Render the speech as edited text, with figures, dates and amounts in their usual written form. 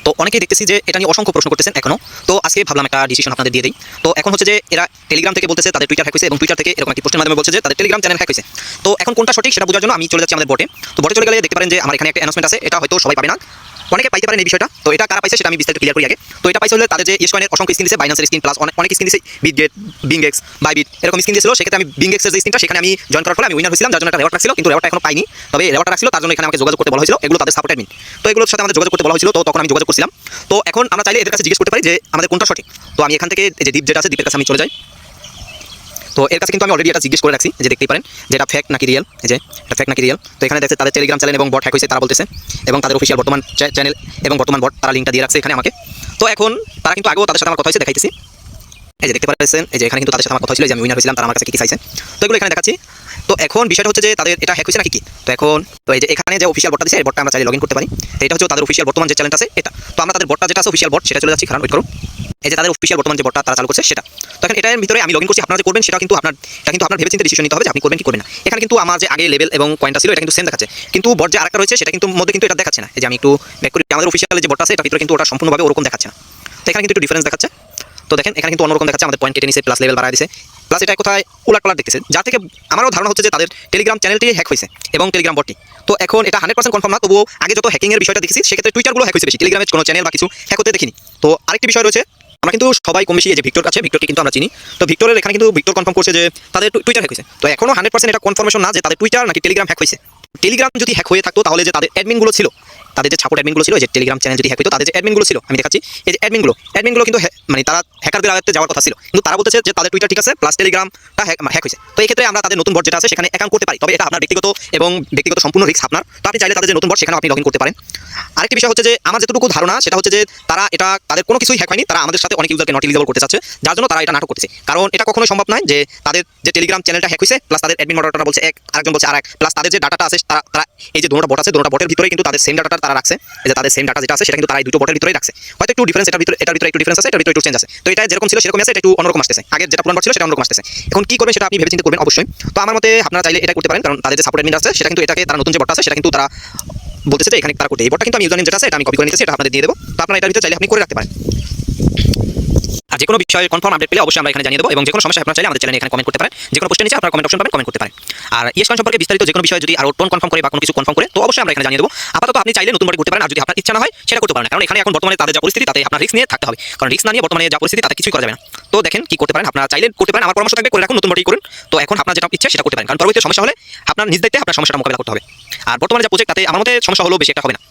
তো অনেকেই দেখতেছি যে এটা নিয়ে অসংখ্য প্রশ্ন করতেছেন এখনো। তো আজকে ভাবলাম একটা ডিসিশন আপনাদের দিয়ে দিই। তো এখন হচ্ছে যে এরা টেলিগ্রাম থেকে বলতেছে তাদের টুইটার হ্যাক হয়েছে এবং টুইটার থেকে এরকম একটি পোস্টের মাধ্যমে বলছে যে তাদের টেলিগ্রাম চ্যানেল হ্যাক হয়েছে। তো এখন কোনটা সঠিক সেটা বোঝার জন্য আমি চলে যাচ্ছি আমাদের বটে। তো বটে চলে গেলে দেখতে পারেন যে আমার এখানে একটা অ্যানাউন্সমেন্ট আছে, এটা হয়তো সবাই পাবে না, অনেকে পাইতে পারেন এই বিষয়টা। তো এটা কারা পাইছে সেটা আমি বিস্তারিত ক্লিয়ার করি আগে। তো এটা পাইছে হলে তাদের যে ইয়েস কয়েনের অসংখ্য স্কিন দিয়েছে, বাইন্যান্সের স্কিন প্লাস অনেক স্কিন দিয়েছে, বিটগেট, বিংগেক্স, বাইবিট এরকম স্কিন দিয়েছিল। সেক্ষেত্রে আমি বিংগেক্সের যে স্কিনটা সেখানে আমি জয়েন করার ফলে আমি উইনার হয়েছিলাম, যার জন্য একটা রেওয়ার্ড রাখছিল, কিন্তু রেওয়ার্ডটা এখনো পাইনি। তবে রেওয়ার্ডটা রাখছিল তার জন্য এখানে আমাকে যোগাযোগ করতে বলা হয়েছিল, এগুলো তাদের সাপোর্ট অ্যাডমিন। তো এগুলোর সাথে আমাদের যোগাযোগ করতে বলা হয়েছিল, তো তখন আমি যোগাযোগ করছিলাম। তো এখন আমরা চাইলে এদের কাছে জিজ্ঞেস করতে পারি যে আমাদের কোনটা সঠিক। তো আমি এখান থেকে এই যে দ্বীপ যেটা আছে দ্বীপের কাছে আমি চলে যাই। তো এর কাছে কিন্তু আমি অলরেডি এটা জিজ্ঞেস করে রাখছি যে দেখতেই পারেন যে এটা ফেক নাকি রিয়েল, এই যে এটা ফেক নাকি রিয়েল। তো এখানে দেখছে তাদের টেলিগ্রাম চ্যানেল এবং বট হ্যাক হয়েছে তারা বলতেছে, এবং তাদের অফিসিয়াল বর্তমান চ্যানেল এবং বর্তমান বট তারা লিঙ্কটা দিয়ে রাখছে এখানে আমাকে। তো এখন তারা কিন্তু আগেও তাদের সাথে আমার কথা হয়েছে, দেখাইতেছি। এই যে দেখতে পাচ্ছেন এই যে এখানে কিন্তু তাদের সাথে আমার কথা হয়েছিল যে আমি উইনার হয়েছিলাম, তারা আমার কাছে কি চাইছেন। তো এগুলো এখানে দেখাচ্ছি। তো এখন বিষয়টা হচ্ছে যে তাদের এটা হ্যাক হয়েছে নাকি কি। তো এখন তো এই যে এখানে যে অফিসিয়াল বটটা দিয়েছে এই বটটা আমরা চাইলে লগ ইন করতে পারি। তো এটা হচ্ছে তাদের অফিসিয়াল বর্তমান যে চ্যানেলটা আছে এটা। তো আমরা তাদের বটটা যেটা আছে অফিসিয়াল বট সেটা চলে যাচ্ছি, কারণ ওয়েট করুন। এই যে তাদের অফিসিয়াল বর্তমান যে বটটা তারা চালু করছে সেটা। তো এখন এটার ভিতরে আমি লগ ইন করছি, আপনারা যে করবেন সেটা কিন্তু আপনার ভেবেচিন্তে ডিসিশন নিতে হবে যে আপনি করবেন কি করবেন না। এখানে কিন্তু আমার যে আগে লেভেল এবং পয়েন্টটা ছিল এটা কিন্তু সেম দেখাচ্ছে, কিন্তু বট যে আরেকটা রয়েছে সেটা কিন্তু মধ্যে কিন্তু এটা দেখাচ্ছে না। এই যে আমি একটু ব্যাক করি, আমাদের অফিসিয়াল যে বটটা আছে এটা ভিতরে কিন্তু ওটা সম্পূর্ণভাবে ওরকম দেখাচ্ছে না। তো এখানে কিন্তু একটু ডিফারেন্স দেখাচ্ছে। তো দেখেন এখানে কিন্তু অন্যরকম দেখাচ্ছে, আমাদের পয়েন্ট কেটে নিছে, প্লাস লেভেল বাড়ায় দিছে, প্লাস এটা কোথায় উলাটপালাট দেখতেছে, যার থেকে আমারও ধারণা হচ্ছে যে তাদের টেলিগ্রাম চ্যানেলটি হ্যাক হয়েছে এবং টেলিগ্রাম বটটি। তো এখন এটা 100% কনফার্ম না, তবুও আগে যত হ্যাকিংয়ের বিষয়টা দেখেছি সেক্ষেত্রে টুইটারগুলো হ্যাক হয়েছে বেশি, টেলিগ্রামের কোনো চ্যানেল বা কিছু হ্যাক হতে দেখিনি। তো আরেকটি বিষয় রয়েছে, আমরা কিন্তু সবাই কম বেশি এই যে ভিক্টর আছে, ভিক্টরকে কিন্তু আমরা চিনি। তো ভিক্টরের এখানে কিন্তু ভিক্টর কনফার্ম করছে যে তাদের টুইটার হ্যাক হয়েছে। তো এখনো 100% এটা কনফার্মেশন না যে তাদের টুইটার নাকি টেলিগ্রাম হ্যাক হয়েছে। টেলিগ্রাম যদি হ্যাক হয়ে থাকতো তাহলে যে তাদের অ্যাডমিনগুলো ছিল, তাদের যে সাপোর্ট অ্যাডমিনগুলো ছিল, যে টেলিগ্রাম চ্যানেল যদি হ্যাক হতো তাদের যে অ্যাডমিনগুলো ছিল আমি দেখাচ্ছি, এই যে অ্যাডমিনগুলো কিন্তু মানে তারা হ্যাকারদের আয়ত্তে যাওয়ার কথা ছিল, কিন্তু তারা বলতেছে যে তাদের টুইটার ঠিক আছে প্লাস টেলিগ্রামটা হ্যাক হয়েছে। তো এই ক্ষেত্রে আমরা তাদের নতুন বট যেটা আছে সেখানে অ্যাকাউন্ট করতে পারি, তবে এটা আপনার ব্যক্তিগত সম্পূর্ণ রিস্ক আপনার। তো আপনি চাইলে তাদের যে নতুন বট সেখানে আপনি লগ ইন করতে পারেন। আরেকটি বিষয় হচ্ছে যে আমার যেটুকু ধারণা সেটা হচ্ছে যে তারা এটা তাদের কোনো কিছুই হ্যাক হয়নি, তারা আমাদের সাথে অনেক ইউজারকে নট এলিজিবল করতে চাচ্ছে, যার জন্য তারা এটা নাটক করতেছে। কারণ এটা কখনোই সম্ভব নয় যে তাদের যে টেলিগ্রাম চ্যানেলটা হ্যাক হয়েছে প্লাস তাদের অ্যাডমিন মডারেটররা বলছে এক, আরেকজন বলছে আরেক, প্লাস তাদের যে ডাটাটা আছে তারা এই যে দুটো বট আছে, দুটো বটের ভিতরে কিন্তু তাদের সেম ডাটাটা তারা রাখছে। এই যে তাদের সেম ডাটা যেটা আছে সেটা কিন্তু তারা এই দুটো বটের ভিতরেই রাখছে। হয়তো একটু ডিফারেন্স এটার ভিতরে একটু ডিফারেন্স আছে, এটার ভিতরে একটু চেঞ্জ আছে। তো এটা যেরকম ছিল সেরকমই আছে, এটা একটু অন্যরকম আসতেছে, আগের যেটা পুরান বট ছিল সেটা অন্যরকম আসতেছে। এখন কি করবেন সেটা আপনি ভেবেচিন্তে করবেন অবশ্যই। তো আমার মতে আপনারা চাইলে এটা করতে পারেন, কারণ তাদের যে সাপোর্ট অ্যাডমিন আছে সেটা কিন্তু এটাকে তারা নতুন যে বটটা আছে সেটা কিন্তু তারা বলতেছে যে এখানে তারা করতে, এই বটটা কিন্তু আমি ইউজার নেম যেটা আছে এটা আমি কপি করে নিতেছি, এটা আপনাদের দিয়ে দেবো। তো আপনারা এটার ভিতরে চাইলে আপনি করে রাখতে পারেন। আর যে কোনো বিষয়ে কনফার্ম আপডেট পেলে অবশ্যই আমরা এখানে জানিয়ে দেবো, এবং যে কোনো সমস্যা আপনারা চাইলে আমাদের চ্যানেলে এখানে কমেন্ট করতে পারেন, যে কোনো পোস্টের নিচে আপনারা কমেন্ট অপশন পাবেন, কমেন্ট করতে পারেন। আর ইয়েস কয়েন সম্পর্কে বিস্তারিত যে কোনো বিষয় যদি আরো কনফার্ম করে বা কোনো কিছু কনফার্ম করে তো অবশ্যই আমরা এখানে জানিয়ে দেবো। আপাতত আপনি চাইলে নতুন বটে করতে পারেন, আর যদি আপনার ইচ্ছা না হয় সেটা করতে পারেন না, কারণ এখানে এখন বর্তমানে তাদের যা পরিস্থিতি তাতে আপনার রিস্ক নিয়ে থাকতে হবে, কারণ রিস্ক না নিয়ে বর্তমানে যা পরিস্থিতি তাতে কিছুই করা যাবে না। তো দেখেন কি করতে পারেন, আপনারা চাইলে করতে পারেন, আমার পরামর্শ থাকবে করে রাখুন, নতুন বটেই করুন। তো এখন আপনার যেটা ইচ্ছা সেটা করতে পারেন, কারণ পরবর্তী সমস্যা হলে আপনার নিজ দায়িত্বে আপনার সমস্যাটা মোকাবেলা করতে হবে। আর বর্তমানে যা প্রজেক্ট তাতে আমার মতে সমস্যা হলেও বেশি একটা হবে না।